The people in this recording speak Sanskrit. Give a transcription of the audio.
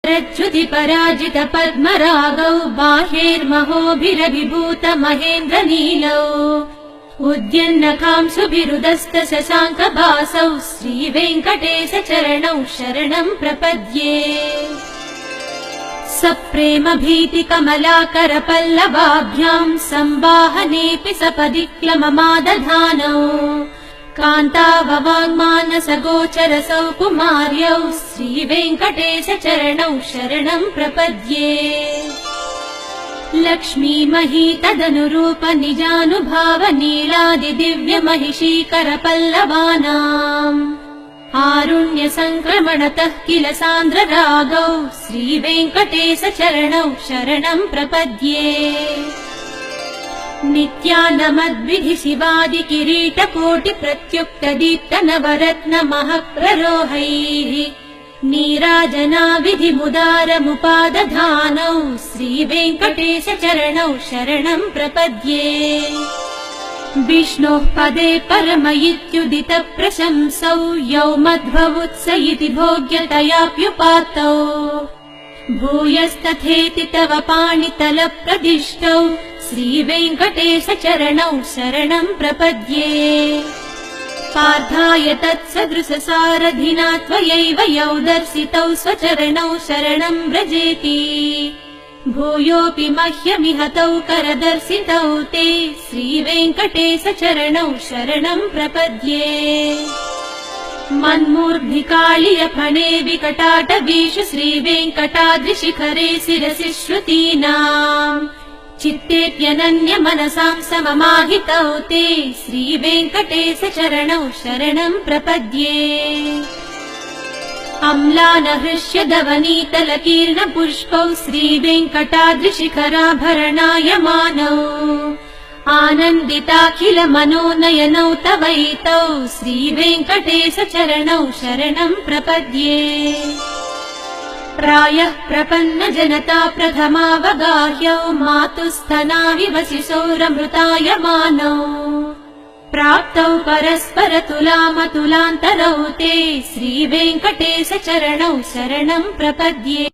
प्रच्युति पराजित पद्मरागौ बाह्यैर्महोभिरभिभूत महेन्द्रनीलौ उद्यन्नकांसुभिरुदस्त शशाङ्कभासौ श्रीवेङ्कटेश चरणौ शरणं प्रपद्ये सप्रेम भीति कमलाकर पल्लवाभ्याम् संवाहनेऽपि सपदि क्लममादधानौ कान्ताववाङ्मानस गोचरसौ कुमार्यौ श्रीवेङ्कटेश चरणौ शरणं प्रपद्ये लक्ष्मी मही तदनुरूप निजानुभाव नीलादि दिव्य महिषीकर पल्लवानाम् आरुण्य संक्रमणतः किल सान्द्र रागौ श्रीवेङ्कटेश चरणौ शरणं प्रपद्ये नित्यानमद्विधि शिवादि किरीटकोटि प्रत्युक्त दीप्त नवरत्न महप्ररोहैः नीराजना विधि मुदारमुपादधानौ श्रीवेङ्कटेश चरणौ शरणं प्रपद्ये विष्णोः पदे परम इत्युदित प्रशंसौ यौ मध्ववुत्स इति भोग्यतयाप्युपातौ भूयस्तथेति तव पाणितल प्रदिष्टौ श्रीवेङ्कटेश चरणौ शरणं प्रपद्ये पार्थाय तत्सदृशसारथिना त्वयैव यौ दर्शितौ स्वचरणौ शरणं व्रजेति भूयोऽपि मह्यमिहतौ करदर्शितौ ते श्रीवेङ्कटेश चरणौ शरणं प्रपद्ये मन्मूर्ध्निकालियफणे विकटाटवीषु श्रीवेङ्कटाद्रिशिखरे शिरसि श्रुतीनाम् चित्तेऽप्यनन्य मनसां सममाहितौ ते श्रीवेङ्कटेश चरणौ शरणं प्रपद्ये अम्लानहृष्य दवनीतलकीर्ण पुष्पौ श्रीवेङ्कटाद्रिशिखराभरणायमानौ आनन्दिताखिल मनोनयनौ तवैतौ श्रीवेङ्कटेश चरणौ शरणं प्रपद्ये प्रायः प्रपन्न जनता प्रथमावगाह्यौ मातुस्थनाविव शिशोरमृतायमानौ प्राप्तौ परस्पर तुलामतुलान्तरौ ते श्रीवेङ्कटेश चरणौ शरणं प्रपद्ये।